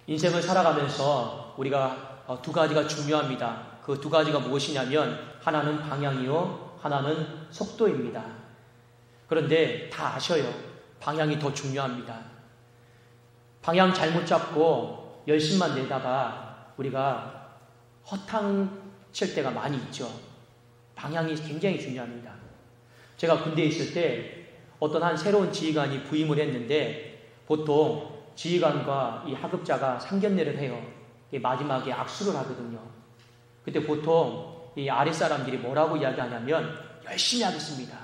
인생을 살아가면서 우리가 두 가지가 중요합니다. 그 두 가지가 무엇이냐면 하나는 방향이요, 하나는 속도입니다. 그런데 다 아셔요. 방향이 더 중요합니다. 방향 잘못 잡고 열심만 내다가 우리가 허탕 칠 때가 많이 있죠. 방향이 굉장히 중요합니다. 제가 군대에 있을 때 어떤 한 새로운 지휘관이 부임을 했는데 보통 지휘관과 이 하급자가 상견례를 해요. 마지막에 악수를 하거든요. 그때 보통 이 아랫사람들이 뭐라고 이야기하냐면 열심히 하겠습니다.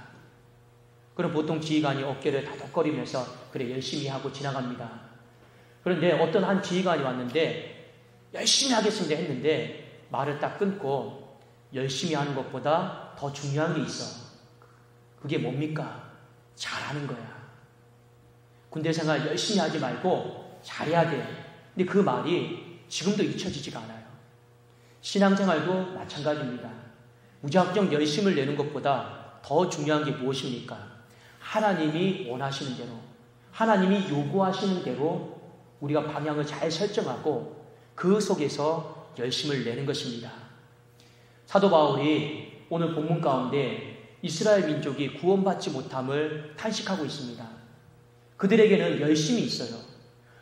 그럼 보통 지휘관이 어깨를 다독거리면서 그래 열심히 하고 지나갑니다. 그런데 어떤 한 지휘관이 왔는데 열심히 하겠습니다 했는데 말을 딱 끊고 열심히 하는 것보다 더 중요한 게 있어. 그게 뭡니까? 잘하는 거야. 군대 생활 열심히 하지 말고 잘해야 돼. 근데 그 말이 지금도 잊혀지지가 않아요. 신앙생활도 마찬가지입니다. 무작정 열심을 내는 것보다 더 중요한 게 무엇입니까? 하나님이 원하시는 대로, 하나님이 요구하시는 대로 우리가 방향을 잘 설정하고 그 속에서 열심을 내는 것입니다. 사도 바울이 오늘 본문 가운데 이스라엘 민족이 구원받지 못함을 탄식하고 있습니다. 그들에게는 열심이 있어요.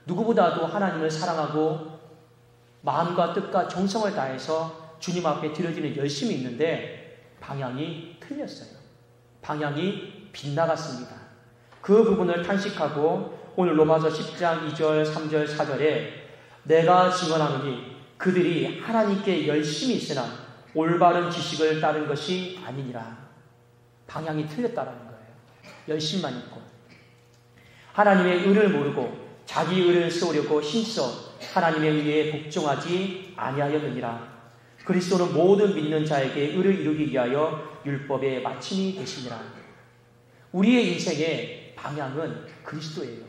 누구보다도 하나님을 사랑하고 마음과 뜻과 정성을 다해서 주님 앞에 드려지는 열심이 있는데 방향이 틀렸어요. 방향이 빗나갔습니다. 그 부분을 탄식하고 오늘 로마서 10장 2절, 3절, 4절에 내가 증언하노니 그들이 하나님께 열심히 있으나 올바른 지식을 따른 것이 아니니라. 방향이 틀렸다라는 거예요. 열심만 있고 하나님의 의를 모르고 자기 의를 세우려고 힘써 하나님의 의에 복종하지 아니하였느니라. 그리스도는 모든 믿는 자에게 의를 이루기 위하여 율법의 마침이 되시니라. 우리의 인생의 방향은 그리스도예요.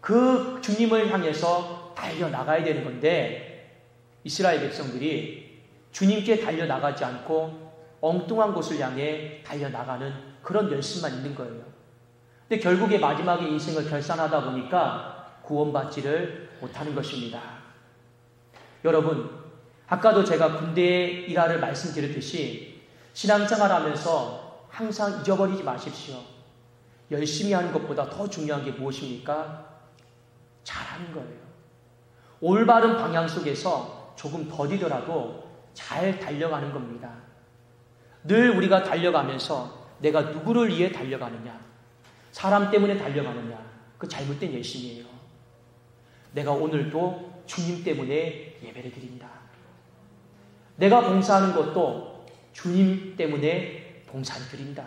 그 주님을 향해서 달려나가야 되는 건데 이스라엘 백성들이 주님께 달려나가지 않고 엉뚱한 곳을 향해 달려나가는 그런 열심만 있는 거예요. 근데 결국에 마지막에 인생을 결산하다 보니까 구원받지를 못하는 것입니다. 여러분, 아까도 제가 군대의 일화를 말씀드렸듯이 신앙생활하면서 항상 잊어버리지 마십시오. 열심히 하는 것보다 더 중요한 게 무엇입니까? 잘하는 거예요. 올바른 방향 속에서 조금 더디더라도 잘 달려가는 겁니다. 늘 우리가 달려가면서 내가 누구를 위해 달려가느냐, 사람 때문에 달려가느냐, 그 잘못된 열심이에요. 내가 오늘도 주님 때문에 예배를 드린다. 내가 봉사하는 것도 주님 때문에 봉사를 드린다.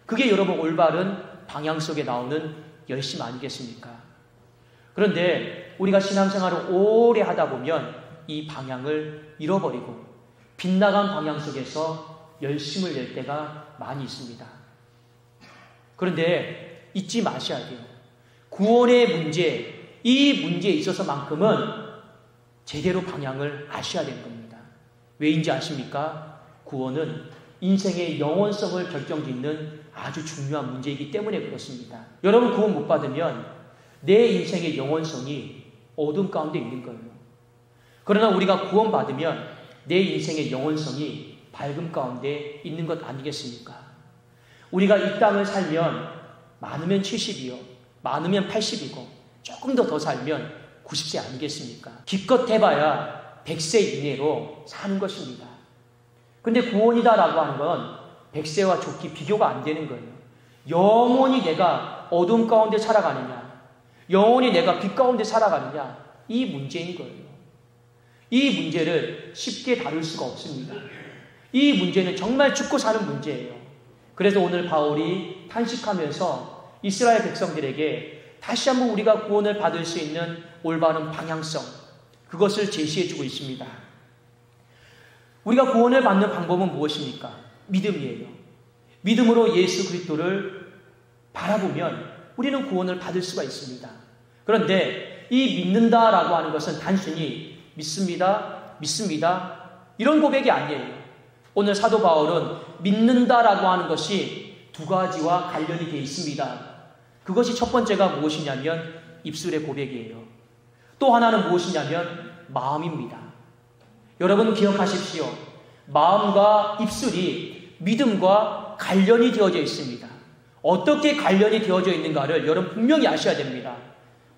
그게 여러분 올바른 방향 속에 나오는 열심 아니겠습니까? 그런데 우리가 신앙생활을 오래 하다 보면 이 방향을 잃어버리고 빗나간 방향 속에서 열심을 낼 때가 많이 있습니다. 그런데 잊지 마셔야 돼요. 구원의 문제, 이 문제에 있어서만큼은 제대로 방향을 아셔야 되는 겁니다. 왜인지 아십니까? 구원은 인생의 영원성을 결정짓는 아주 중요한 문제이기 때문에 그렇습니다. 여러분 구원 못 받으면 내 인생의 영원성이 어둠 가운데 있는 거예요. 그러나 우리가 구원 받으면 내 인생의 영원성이 밝음 가운데 있는 것 아니겠습니까? 우리가 이 땅을 살면 많으면 70이요, 많으면 80이고 조금 더 살면 90세 아니겠습니까? 기껏 해봐야 100세 이내로 사는 것입니다. 근데 구원이다라고 하는 건 100세와 좋게 비교가 안 되는 거예요. 영원히 내가 어둠 가운데 살아가느냐, 영원히 내가 빛 가운데 살아가느냐, 이 문제인 거예요. 이 문제를 쉽게 다룰 수가 없습니다. 이 문제는 정말 죽고 사는 문제예요. 그래서 오늘 바울이 탄식하면서 이스라엘 백성들에게 다시 한번 우리가 구원을 받을 수 있는 올바른 방향성, 그것을 제시해주고 있습니다. 우리가 구원을 받는 방법은 무엇입니까? 믿음이에요. 믿음으로 예수 그리스도를 바라보면 우리는 구원을 받을 수가 있습니다. 그런데 이 믿는다라고 하는 것은 단순히 믿습니다, 믿습니다, 이런 고백이 아니에요. 오늘 사도 바울은 믿는다라고 하는 것이 두 가지와 관련이 되어 있습니다. 그것이 첫 번째가 무엇이냐면 입술의 고백이에요. 또 하나는 무엇이냐면 마음입니다. 여러분 기억하십시오. 마음과 입술이 믿음과 관련이 되어져 있습니다. 어떻게 관련이 되어져 있는가를 여러분 분명히 아셔야 됩니다.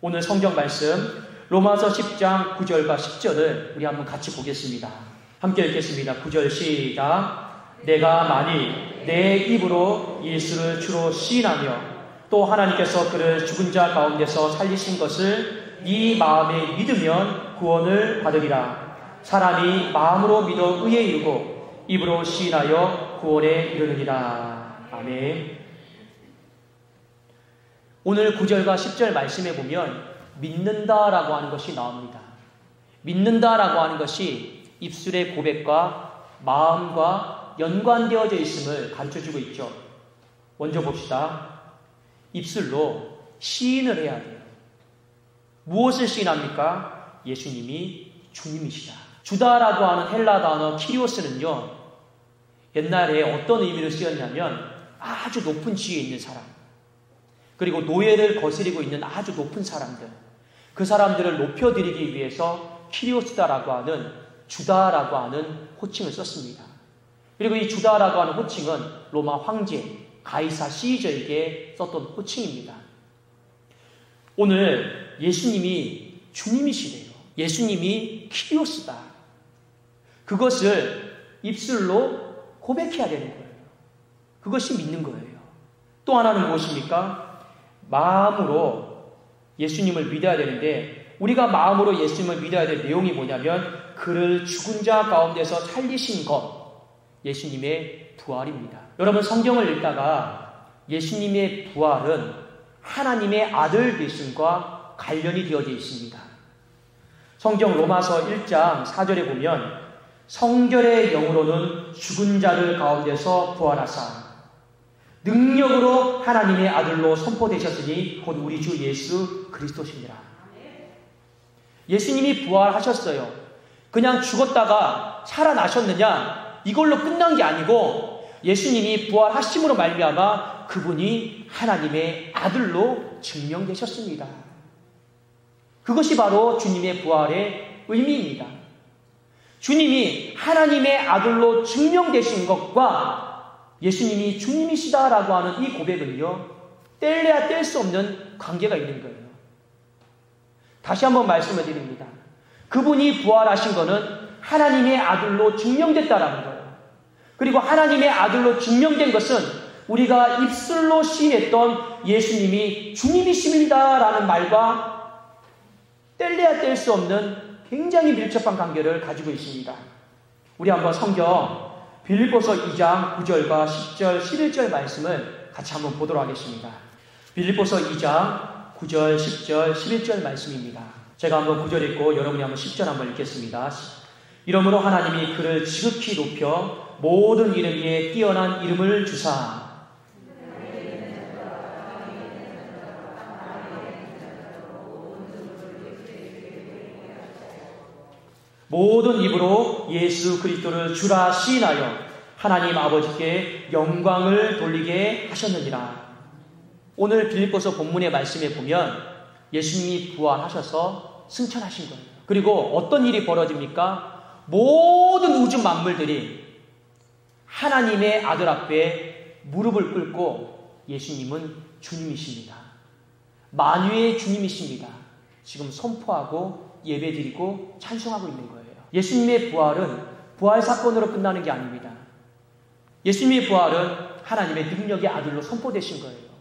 오늘 성경 말씀 로마서 10장 9절과 10절을 우리 한번 같이 보겠습니다. 함께 읽겠습니다. 9절 시작. 내가 만일 내 입으로 예수를 주로 시인하며 또 하나님께서 그를 죽은 자 가운데서 살리신 것을 네 마음에 믿으면 구원을 받으리라. 사람이 마음으로 믿어 의에 이르고 입으로 시인하여 구원에 이르느니라. 아멘. 오늘 9절과 10절 말씀에 보면 믿는다라고 하는 것이 나옵니다. 믿는다라고 하는 것이 입술의 고백과 마음과 연관되어져 있음을 가르쳐주고 있죠. 먼저 봅시다. 입술로 시인을 해야 돼요. 무엇을 시인합니까? 예수님이 주님이시다. 주다라고 하는 헬라 단어 키리오스는요, 옛날에 어떤 의미를 쓰였냐면 아주 높은 지위에 있는 사람, 그리고 노예를 거스리고 있는 아주 높은 사람들, 그 사람들을 높여드리기 위해서 키리오스다라고 하는 주다라고 하는 호칭을 썼습니다. 그리고 이 주다라고 하는 호칭은 로마 황제 가이사 시저에게 썼던 호칭입니다. 오늘 예수님이 주님이시래요. 예수님이 키리오스다. 그것을 입술로 고백해야 되는 거예요. 그것이 믿는 거예요. 또 하나는 무엇입니까? 마음으로 예수님을 믿어야 되는데, 우리가 마음으로 예수님을 믿어야 될 내용이 뭐냐면 그를 죽은 자 가운데서 살리신 것, 예수님의 부활입니다. 여러분 성경을 읽다가 예수님의 부활은 하나님의 아들 되심과 관련이 되어져 있습니다. 성경 로마서 1장 4절에 보면 성결의 영으로는 죽은 자들 가운데서 부활하사 능력으로 하나님의 아들로 선포되셨으니 곧 우리 주 예수 그리스도시니라. 예수님이 부활하셨어요. 그냥 죽었다가 살아나셨느냐? 이걸로 끝난 게 아니고 예수님이 부활하심으로 말미암아 그분이 하나님의 아들로 증명되셨습니다. 그것이 바로 주님의 부활의 의미입니다. 주님이 하나님의 아들로 증명되신 것과 예수님이 주님이시다라고 하는 이 고백은요, 뗄래야 뗄 수 없는 관계가 있는 거예요. 다시 한번 말씀을 드립니다. 그분이 부활하신 것은 하나님의 아들로 증명됐다라는 거예요. 그리고 하나님의 아들로 증명된 것은 우리가 입술로 시인했던 예수님이 주님이십니다라는 말과 뗄래야 뗄 수 없는 굉장히 밀접한 관계를 가지고 있습니다. 우리 한번 성경 빌립보서 2장 9절과 10절, 11절 말씀을 같이 한번 보도록 하겠습니다. 빌립보서 2장 9절, 10절, 11절 말씀입니다. 제가 한번 9절 읽고 여러분이 한번 10절 한번 읽겠습니다. 이러므로 하나님이 그를 지극히 높여 모든 이름 위에 뛰어난 이름을 주사 모든 입으로 예수 그리스도를 주라 시인하여 하나님 아버지께 영광을 돌리게 하셨느니라. 오늘 빌립보서 본문의 말씀에 보면 예수님이 부활하셔서 승천하신 거예요. 그리고 어떤 일이 벌어집니까? 모든 우주 만물들이 하나님의 아들 앞에 무릎을 꿇고 예수님은 주님이십니다. 만유의 주님이십니다. 지금 선포하고 예배드리고 찬송하고 있는 거예요. 예수님의 부활은 부활 사건으로 끝나는 게 아닙니다. 예수님의 부활은 하나님의 능력의 아들로 선포되신 거예요.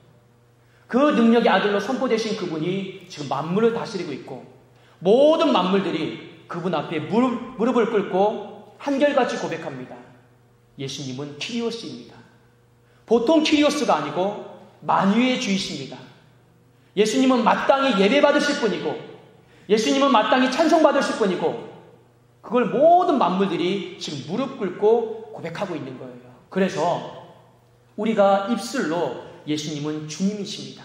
그 능력의 아들로 선포되신 그분이 지금 만물을 다스리고 있고 모든 만물들이 그분 앞에 무릎을 꿇고 한결같이 고백합니다. 예수님은 키리오스입니다. 보통 키리오스가 아니고 만유의 주이십니다. 예수님은 마땅히 예배받으실 분이고 예수님은 마땅히 찬송받으실 분이고 그걸 모든 만물들이 지금 무릎 꿇고 고백하고 있는 거예요. 그래서 우리가 입술로 예수님은 주님이십니다.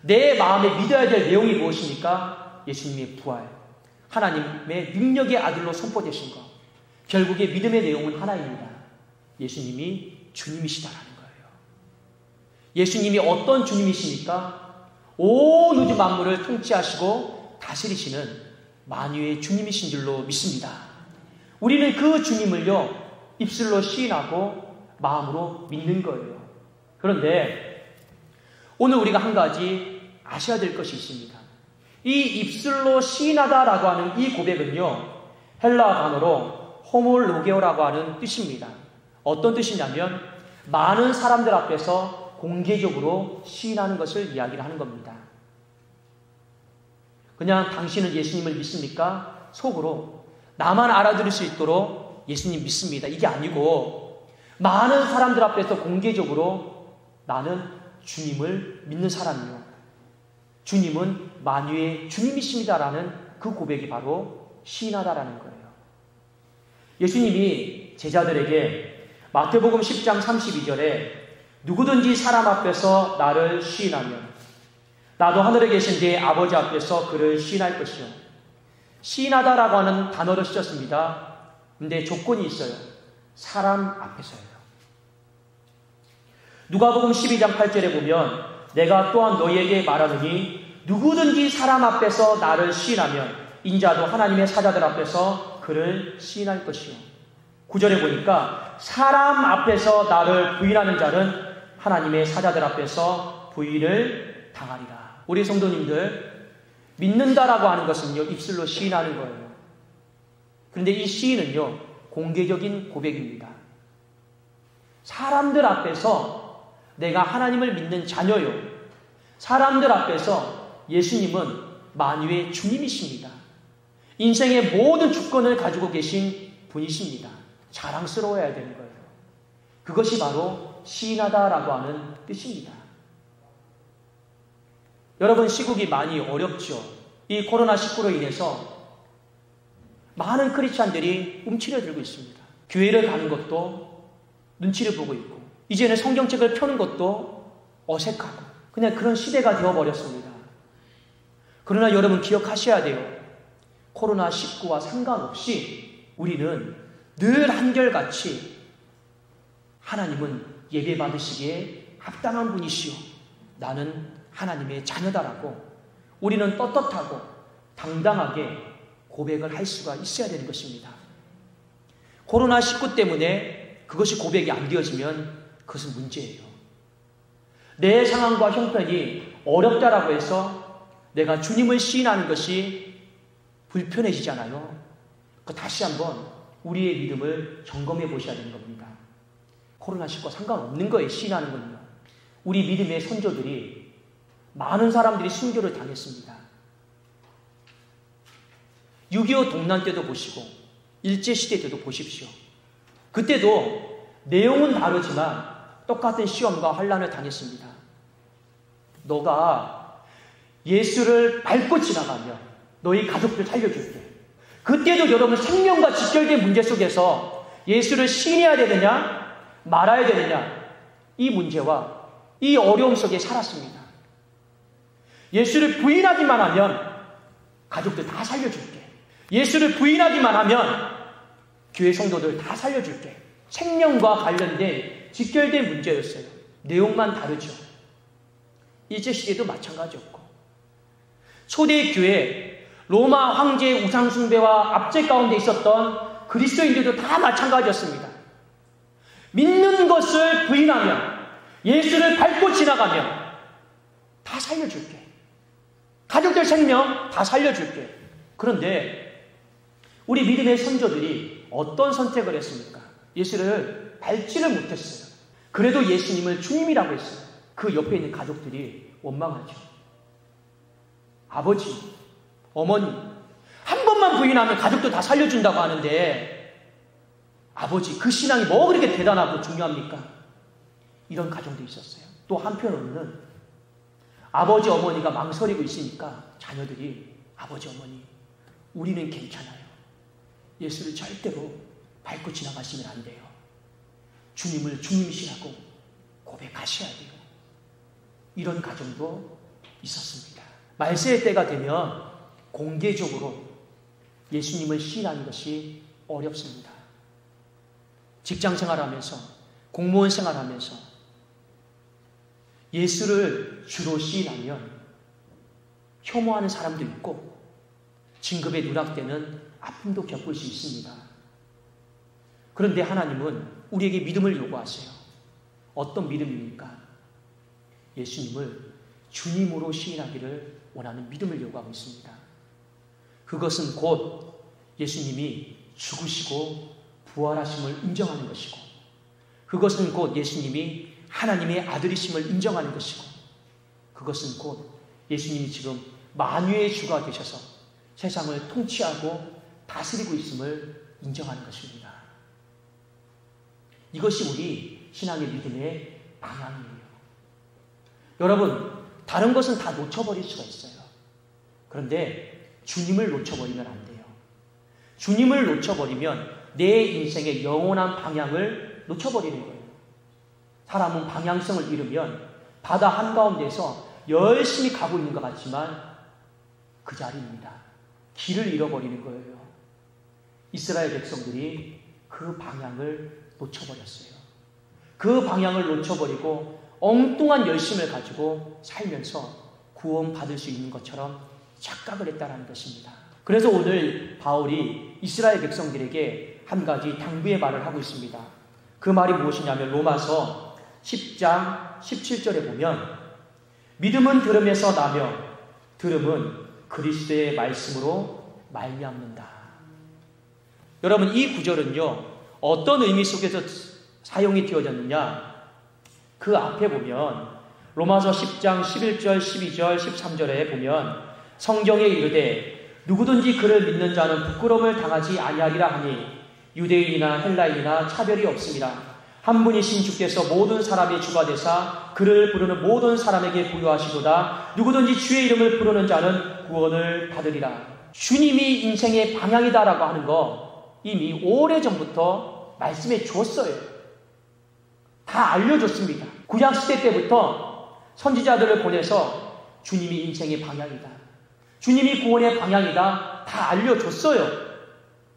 내 마음에 믿어야 될 내용이 무엇입니까? 예수님의 부활, 하나님의 능력의 아들로 선포되신 것. 결국에 믿음의 내용은 하나입니다. 예수님이 주님이시다라는 거예요. 예수님이 어떤 주님이십니까? 온 우주 만물을 통치하시고 다스리시는 만유의 주님이신 줄로 믿습니다. 우리는 그 주님을요, 입술로 시인하고 마음으로 믿는 거예요. 그런데 오늘 우리가 한 가지 아셔야 될 것이 있습니다. 이 입술로 시인하다라고 하는 이 고백은요, 헬라 단어로 호몰로게오라고 하는 뜻입니다. 어떤 뜻이냐면 많은 사람들 앞에서 공개적으로 시인하는 것을 이야기를 하는 겁니다. 그냥 당신은 예수님을 믿습니까? 속으로 나만 알아들을 수 있도록 예수님 믿습니다. 이게 아니고 많은 사람들 앞에서 공개적으로 나는 주님을 믿는 사람이요, 주님은 만유의 주님이십니다라는 그 고백이 바로 시인하다라는 거예요. 예수님이 제자들에게 마태복음 10장 32절에 누구든지 사람 앞에서 나를 시인하면 나도 하늘에 계신 내 아버지 앞에서 그를 시인할 것이요. 시인하다라고 하는 단어를 쓰셨습니다. 근데 조건이 있어요. 사람 앞에서예요. 누가복음 12장 8절에 보면 내가 또한 너희에게 말하느니 누구든지 사람 앞에서 나를 시인하면 인자도 하나님의 사자들 앞에서 그를 시인할 것이요. 9절에 보니까 사람 앞에서 나를 부인하는 자는 하나님의 사자들 앞에서 부인을 당하리라. 우리 성도님들, 믿는다라고 하는 것은요, 입술로 시인하는 거예요. 그런데 이 시인은요, 공개적인 고백입니다. 사람들 앞에서 내가 하나님을 믿는 자녀요, 사람들 앞에서 예수님은 만유의 주님이십니다. 인생의 모든 주권을 가지고 계신 분이십니다. 자랑스러워야 되는 거예요. 그것이 바로 시인하다라고 하는 뜻입니다. 여러분, 시국이 많이 어렵죠. 이 코로나19로 인해서 많은 크리스찬들이 움츠려들고 있습니다. 교회를 가는 것도 눈치를 보고 있고, 이제는 성경책을 펴는 것도 어색하고, 그냥 그런 시대가 되어버렸습니다. 그러나 여러분 기억하셔야 돼요. 코로나19와 상관없이 우리는 늘 한결같이 하나님은 예배 받으시기에 합당한 분이시오, 나는 하나님의 자녀다라고 우리는 떳떳하고 당당하게 고백을 할 수가 있어야 되는 것입니다. 코로나19 때문에 그것이 고백이 안 되어지면 그것은 문제예요. 내 상황과 형편이 어렵다라고 해서 내가 주님을 시인하는 것이 불편해지잖아요. 다시 한번 우리의 믿음을 점검해 보셔야 되는 겁니다. 코로나19와 상관없는 거에 시인하는 건요. 우리 믿음의 선조들이 많은 사람들이 순교를 당했습니다. 6.25 동란 때도 보시고 일제시대 때도 보십시오. 그때도 내용은 다르지만 똑같은 시험과 환난을 당했습니다. 너가 예수를 밟고 지나가면 너희 가족들 살려줄게. 그때도 여러분 생명과 직결된 문제 속에서 예수를 시인해야 되느냐 말아야 되느냐, 이 문제와 이 어려움 속에 살았습니다. 예수를 부인하기만 하면 가족들 다 살려줄게. 예수를 부인하기만 하면 교회 성도들 다 살려줄게. 생명과 관련된 직결된 문제였어요. 내용만 다르죠. 일제시대도 마찬가지였고, 초대교회 로마 황제의 우상숭배와 압제 가운데 있었던 그리스도인들도 다 마찬가지였습니다. 믿는 것을 부인하면, 예수를 밟고 지나가면 다 살려줄게. 가족들 생명 다 살려줄게. 그런데 우리 믿음의 선조들이 어떤 선택을 했습니까? 예수를 밟지를 못했어요. 그래도 예수님을 주님이라고 했어요. 그 옆에 있는 가족들이 원망하죠. 아버지, 어머니, 한 번만 부인하면 가족도 다 살려준다고 하는데 아버지, 그 신앙이 뭐 그렇게 대단하고 중요합니까? 이런 가정도 있었어요. 또 한편으로는 아버지, 어머니가 망설이고 있으니까 자녀들이 아버지, 어머니, 우리는 괜찮아요. 예수를 절대로 밟고 지나가시면 안 돼요. 주님을 주님이시라고 고백하셔야 돼요. 이런 가정도 있었습니다. 말세의 때가 되면 공개적으로 예수님을 시인하는 것이 어렵습니다. 직장 생활하면서, 공무원 생활하면서 예수를 주로 시인하면 혐오하는 사람도 있고 진급에 누락되는 아픔도 겪을 수 있습니다. 그런데 하나님은 우리에게 믿음을 요구하세요. 어떤 믿음입니까? 예수님을 주님으로 시인하기를 원하는 믿음을 요구하고 있습니다. 그것은 곧 예수님이 죽으시고 부활하심을 인정하는 것이고, 그것은 곧 예수님이 하나님의 아들이심을 인정하는 것이고, 그것은 곧 예수님이 지금 만유의 주가 되셔서 세상을 통치하고 다스리고 있음을 인정하는 것입니다. 이것이 우리 신앙의 믿음의 방향이에요. 여러분, 다른 것은 다 놓쳐버릴 수가 있어요. 그런데 주님을 놓쳐버리면 안 돼요. 주님을 놓쳐버리면 내 인생의 영원한 방향을 놓쳐버리는 거예요. 사람은 방향성을 잃으면 바다 한가운데서 열심히 가고 있는 것 같지만 그 자리입니다. 길을 잃어버리는 거예요. 이스라엘 백성들이 그 방향을 놓쳐버렸어요. 그 방향을 놓쳐버리고 엉뚱한 열심을 가지고 살면서 구원받을 수 있는 것처럼 착각을 했다는 것입니다. 그래서 오늘 바울이 이스라엘 백성들에게 한 가지 당부의 말을 하고 있습니다. 그 말이 무엇이냐면 로마서 10장 17절에 보면 믿음은 들음에서 나며 들음은 그리스도의 말씀으로 말미암는다. 여러분, 이 구절은요, 어떤 의미 속에서 사용이 되어졌느냐? 그 앞에 보면 로마서 10장 11절, 12절, 13절에 보면 성경에 이르되 누구든지 그를 믿는 자는 부끄러움을 당하지 아니하리라 하니 유대인이나 헬라인이나 차별이 없습니다. 한 분이신 주께서 모든 사람의 주가 되사 그를 부르는 모든 사람에게 부여하시도다. 누구든지 주의 이름을 부르는 자는 구원을 받으리라. 주님이 인생의 방향이다라고 하는 거 이미 오래전부터 말씀해 주었어요. 다 알려줬습니다. 구약시대 때부터 선지자들을 보내서 주님이 인생의 방향이다, 주님이 구원의 방향이다, 다 알려줬어요.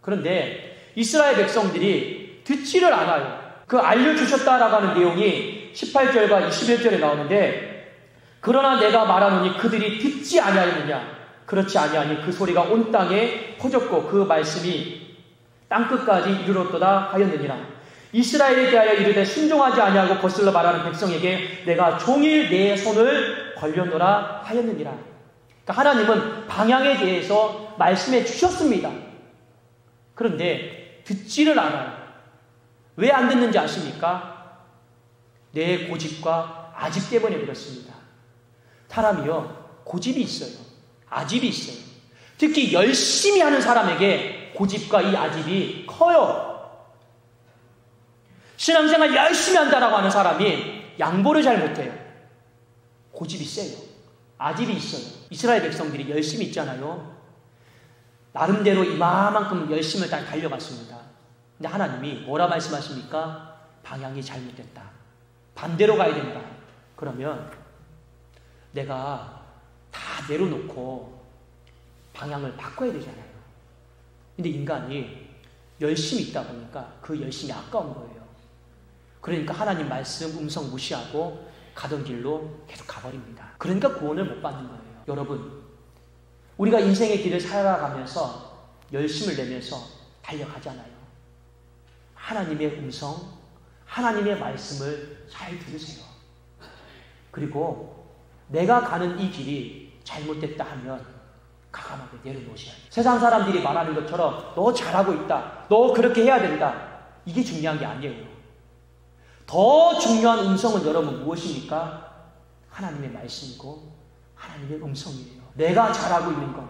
그런데 이스라엘 백성들이 듣지를 않아요. 그 알려주셨다라고 하는 내용이 18절과 21절에 나오는데, 그러나 내가 말하노니 그들이 듣지 아니하였느냐? 그렇지 아니하니 그 소리가 온 땅에 퍼졌고 그 말씀이 땅끝까지 이르렀도다 하였느니라. 이스라엘에 대하여 이르되 순종하지 아니하고 거슬러 말하는 백성에게 내가 종일 내 손을 벌려노라 하였느니라. 그러니까 하나님은 방향에 대해서 말씀해 주셨습니다. 그런데 듣지를 않아요. 왜 안 듣는지 아십니까? 내 고집과 아집 때문에 그렇습니다. 사람이요, 고집이 있어요. 아집이 있어요. 특히 열심히 하는 사람에게 고집과 이 아집이 커요. 신앙생활 열심히 한다라고 하는 사람이 양보를 잘 못해요. 고집이 세요. 아집이 있어요. 이스라엘 백성들이 열심히 있잖아요. 나름대로 이만큼 열심을 다 달려갔습니다. 근데 하나님이 뭐라 말씀하십니까? 방향이 잘못됐다. 반대로 가야 된다. 그러면 내가 다 내려놓고 방향을 바꿔야 되잖아요. 근데 인간이 열심히 있다 보니까 그 열심이 아까운 거예요. 그러니까 하나님 말씀 음성 무시하고 가던 길로 계속 가버립니다. 그러니까 구원을 못 받는 거예요. 여러분, 우리가 인생의 길을 살아가면서 열심을 내면서 달려가잖아요. 하나님의 음성, 하나님의 말씀을 잘 들으세요. 그리고 내가 가는 이 길이 잘못됐다 하면 과감하게 내려놓으셔야 돼요. 세상 사람들이 말하는 것처럼 너 잘하고 있다, 너 그렇게 해야 된다, 이게 중요한 게 아니에요. 더 중요한 음성은 여러분 무엇입니까? 하나님의 말씀이고 하나님의 음성이에요. 내가 잘하고 있는 것,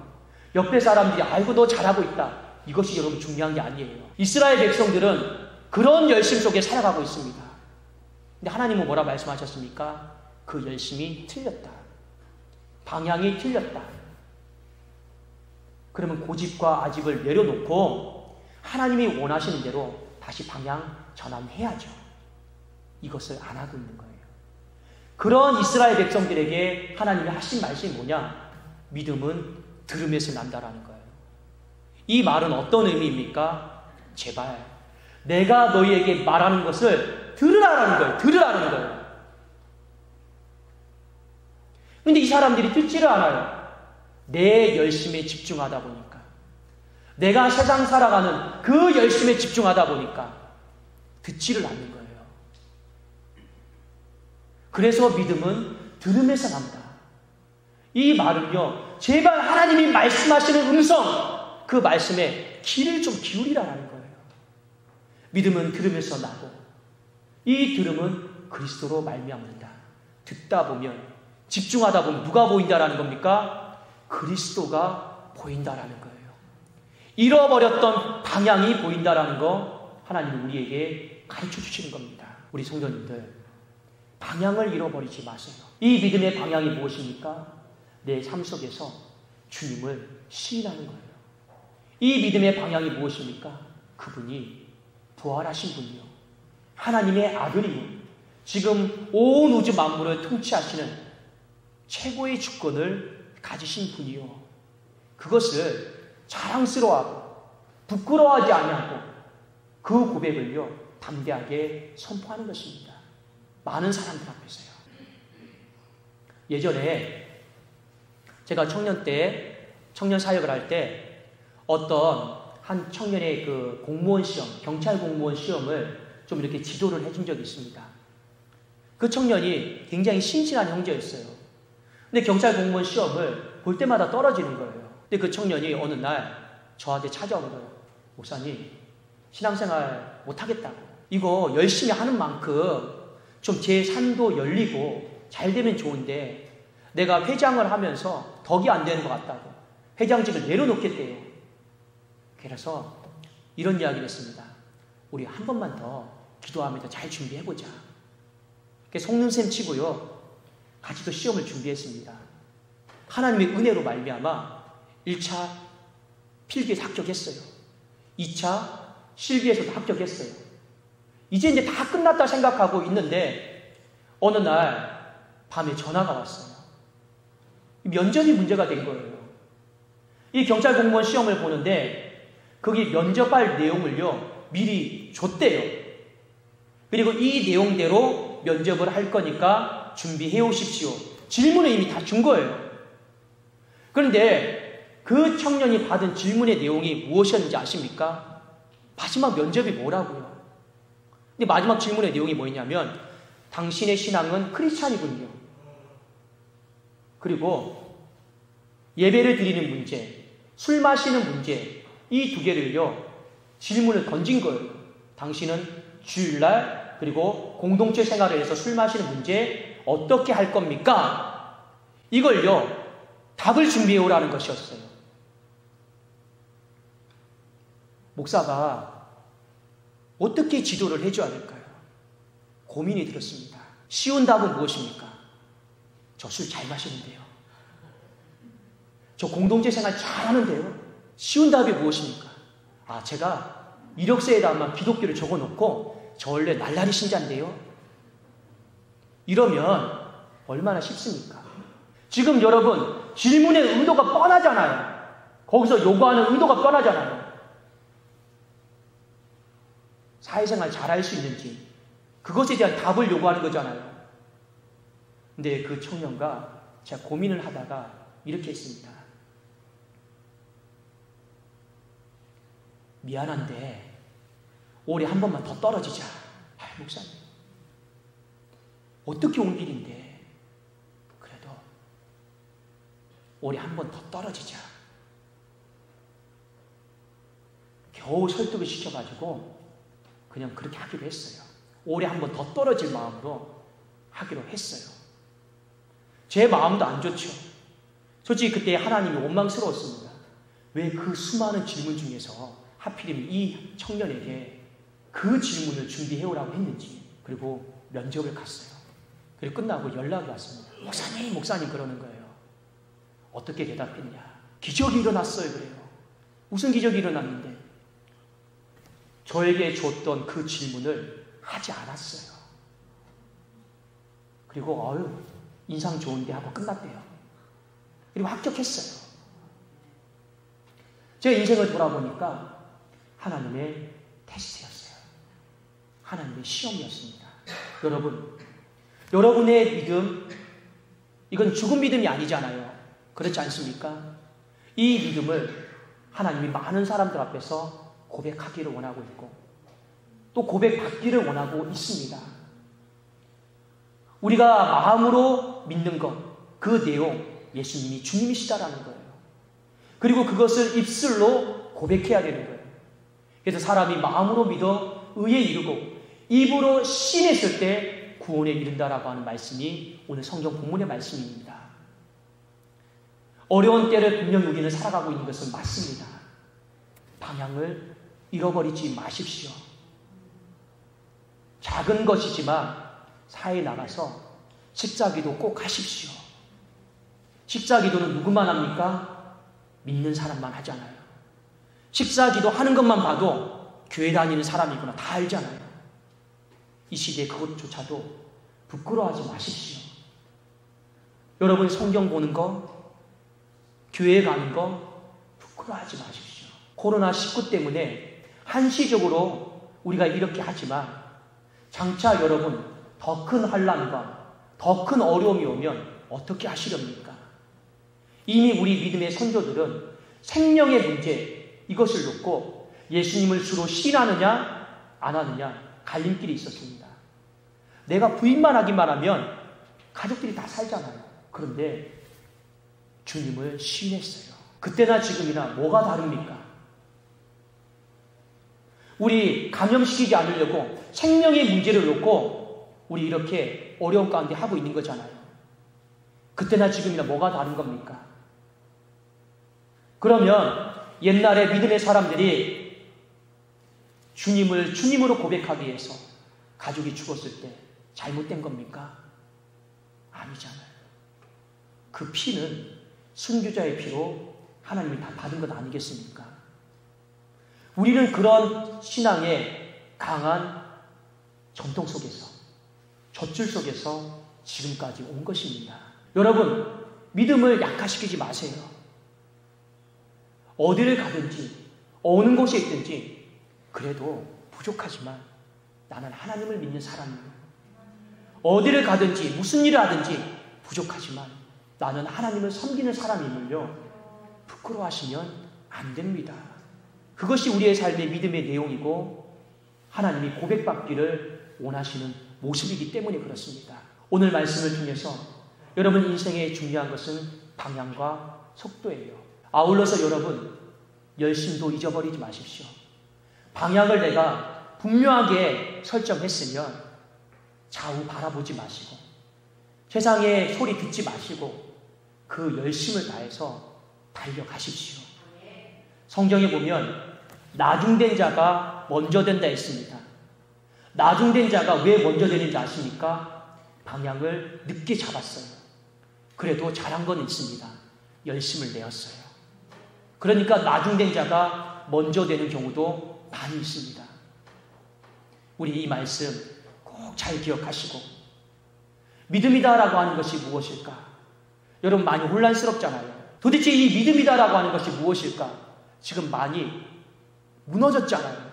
옆에 사람들이 아이고 너 잘하고 있다, 이것이 여러분 중요한 게 아니에요. 이스라엘 백성들은 그런 열심 속에 살아가고 있습니다. 근데 하나님은 뭐라 말씀하셨습니까? 그 열심이 틀렸다. 방향이 틀렸다. 그러면 고집과 아집을 내려놓고 하나님이 원하시는 대로 다시 방향 전환해야죠. 이것을 안 하고 있는 거예요. 그런 이스라엘 백성들에게 하나님이 하신 말씀이 뭐냐? 믿음은 들음에서 난다라는 거예요. 이 말은 어떤 의미입니까? 제발 내가 너희에게 말하는 것을 들으라는 거예요. 들으라는 거예요. 근데 이 사람들이 듣지를 않아요. 내 열심에 집중하다 보니까. 내가 세상 살아가는 그 열심에 집중하다 보니까 듣지를 않는 거예요. 그래서 믿음은 들음에서 난다. 이 말은요, 제발 하나님이 말씀하시는 음성, 그 말씀에 귀를 좀 기울이라는 거예요. 믿음은 들음에서 나고, 이 들음은 그리스도로 말미암는다. 듣다 보면, 집중하다 보면 누가 보인다라는 겁니까? 그리스도가 보인다라는 거예요. 잃어버렸던 방향이 보인다라는 거 하나님이 우리에게 가르쳐 주시는 겁니다. 우리 성도님들, 방향을 잃어버리지 마세요. 이 믿음의 방향이 무엇입니까? 내 삶 속에서 주님을 시인하는 거예요. 이 믿음의 방향이 무엇입니까? 그분이 부활하신 분이요, 하나님의 아들이요, 지금 온 우주 만물을 통치하시는 최고의 주권을 가지신 분이요, 그것을 자랑스러워하고 부끄러워하지 아니하고 그 고백을요 담대하게 선포하는 것입니다. 많은 사람들 앞에서요. 예전에 제가 청년 사역을 할 때 어떤 한 청년의 그 공무원 시험, 경찰 공무원 시험을 좀 이렇게 지도를 해준 적이 있습니다. 그 청년이 굉장히 신실한 형제였어요. 근데 경찰 공무원 시험을 볼 때마다 떨어지는 거예요. 근데 그 청년이 어느 날 저한테 찾아오는 거예요. 목사님, 신앙생활 못하겠다고. 이거 열심히 하는 만큼 좀 제 삶도 열리고 잘 되면 좋은데 내가 회장을 하면서 덕이 안 되는 것 같다고 회장직을 내려놓겠대요. 그래서 이런 이야기를 했습니다. 우리 한 번만 더 기도하면서 잘 준비해보자. 속는 셈 치고요, 같이 또 시험을 준비했습니다. 하나님의 은혜로 말미암아 1차 필기에서 합격했어요. 2차 실기에서도 합격했어요. 이제 다 끝났다 생각하고 있는데 어느 날 밤에 전화가 왔어요. 면접이 문제가 된 거예요. 이 경찰 공무원 시험을 보는데 거기 면접할 내용을요 미리 줬대요. 그리고 이 내용대로 면접을 할 거니까 준비해 오십시오. 질문을 이미 다 준 거예요. 그런데 그 청년이 받은 질문의 내용이 무엇이었는지 아십니까? 마지막 면접이 뭐라고요? 근데 마지막 질문의 내용이 뭐였냐면, 당신의 신앙은 크리스찬이군요. 그리고 예배를 드리는 문제, 술 마시는 문제, 이 두 개를요 질문을 던진 거예요. 당신은 주일날 그리고 공동체 생활을 해서 술 마시는 문제 어떻게 할 겁니까? 이걸요 답을 준비해 오라는 것이었어요. 목사가 어떻게 지도를 해줘야 될까요? 고민이 들었습니다. 쉬운 답은 무엇입니까? 저 술 잘 마시는데요. 저 공동체 생활 잘 하는데요. 쉬운 답이 무엇입니까? 제가 이력서에다만 기독교를 적어놓고 저 원래 날라리 신자인데요. 이러면 얼마나 쉽습니까? 지금 여러분 질문의 의도가 뻔하잖아요. 거기서 요구하는 의도가 뻔하잖아요. 사회생활 잘할 수 있는지 그것에 대한 답을 요구하는 거잖아요. 근데 그 청년과 제가 고민을 하다가 이렇게 했습니다. 미안한데 올해 한 번만 더 떨어지자. 목사님, 어떻게 온 길인데 그래도 올해 한 번 더 떨어지자. 겨우 설득을 시켜가지고 그냥 그렇게 하기로 했어요. 올해 한 번 더 떨어질 마음으로 하기로 했어요. 제 마음도 안 좋죠. 솔직히 그때 하나님이 원망스러웠습니다. 왜 그 수많은 질문 중에서 하필이면 이 청년에게 그 질문을 준비해오라고 했는지. 그리고 면접을 갔어요. 그리고 끝나고 연락이 왔습니다. 목사님 그러는 거예요. 어떻게 대답했냐. 기적이 일어났어요. 그래요. 무슨 기적이 일어났는데 저에게 줬던 그 질문을 하지 않았어요. 그리고 인상 좋은데 하고 끝났대요. 그리고 합격했어요. 제 인생을 돌아보니까 하나님의 테스트였어요. 하나님의 시험이었습니다. 여러분의 믿음, 이건 죽은 믿음이 아니잖아요. 그렇지 않습니까? 이 믿음을 하나님이 많은 사람들 앞에서 고백하기를 원하고 있고 또 고백받기를 원하고 있습니다. 우리가 마음으로 믿는 것, 그 내용, 예수님이 주님이시다라는 거예요. 그리고 그것을 입술로 고백해야 되는 거예요. 그래서 사람이 마음으로 믿어 의에 이르고 입으로 신했을 때 구원에 이른다라고 하는 말씀이 오늘 성경 본문의 말씀입니다. 어려운 때를 분명히 우리는 살아가고 있는 것은 맞습니다. 방향을 잃어버리지 마십시오. 작은 것이지만 사회에 나가서 십자기도 꼭 하십시오. 십자기도는 누구만 합니까? 믿는 사람만 하잖아요. 십자기도 하는 것만 봐도 교회 다니는 사람이구나 다 알잖아요. 이 시대에 그것조차도 부끄러워하지 마십시오. 여러분 성경 보는 거, 교회 가는 거 부끄러워하지 마십시오. 코로나19 때문에 한시적으로 우리가 이렇게 하지만 장차 여러분 더 큰 환난과 더 큰 어려움이 오면 어떻게 하시렵니까? 이미 우리 믿음의 선조들은 생명의 문제 이것을 놓고 예수님을 주로 신하느냐 안 하느냐 갈림길이 있었습니다. 내가 부인만 하기만 하면 가족들이 다 살잖아요. 그런데 주님을 신했어요. 그때나 지금이나 뭐가 다릅니까? 우리 감염시키지 않으려고 생명의 문제를 놓고 우리 이렇게 어려운 가운데 하고 있는 거잖아요. 그때나 지금이나 뭐가 다른 겁니까? 그러면 옛날에 믿음의 사람들이 주님을 주님으로 고백하기 위해서 가족이 죽었을 때 잘못된 겁니까? 아니잖아요. 그 피는 순교자의 피로 하나님이 다 받은 것 아니겠습니까? 우리는 그런 신앙의 강한 전통 속에서 젖줄 속에서 지금까지 온 것입니다. 여러분 믿음을 약화시키지 마세요. 어디를 가든지 어느 곳에 있든지 그래도 부족하지만 나는 하나님을 믿는 사람이에요. 어디를 가든지 무슨 일을 하든지 부족하지만 나는 하나님을 섬기는 사람임을요 부끄러워하시면 안 됩니다. 그것이 우리의 삶의 믿음의 내용이고 하나님이 고백받기를 원하시는 모습이기 때문에 그렇습니다. 오늘 말씀을 통해서 여러분 인생의 중요한 것은 방향과 속도예요. 아울러서 여러분 열심도 잊어버리지 마십시오. 방향을 내가 분명하게 설정했으면 좌우 바라보지 마시고 세상의 소리 듣지 마시고 그 열심을 다해서 달려가십시오. 성경에 보면 나중된 자가 먼저 된다 했습니다. 나중된 자가 왜 먼저 되는지 아십니까? 방향을 늦게 잡았어요. 그래도 잘한 건 있습니다. 열심을 내었어요. 그러니까 나중된 자가 먼저 되는 경우도 많이 있습니다. 우리 이 말씀 꼭 잘 기억하시고 믿음이다라고 하는 것이 무엇일까? 여러분 많이 혼란스럽잖아요. 도대체 이 믿음이다라고 하는 것이 무엇일까? 지금 많이 무너졌잖아요.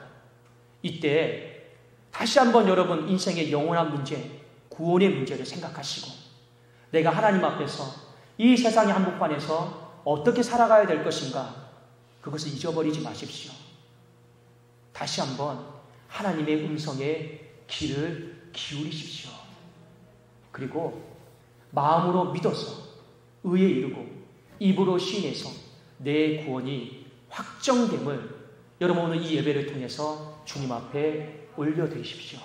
이때 다시 한번 여러분 인생의 영원한 문제, 구원의 문제를 생각하시고 내가 하나님 앞에서 이 세상의 한복판에서 어떻게 살아가야 될 것인가 그것을 잊어버리지 마십시오. 다시 한번 하나님의 음성에 귀를 기울이십시오. 그리고 마음으로 믿어서 의에 이르고 입으로 시인해서 내 구원이 확정됨을 여러분 오늘 이 예배를 통해서 주님 앞에 올려드리십시오.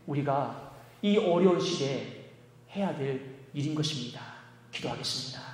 우리가 이 어려운 시대에 해야 될 일인 것입니다. 기도하겠습니다.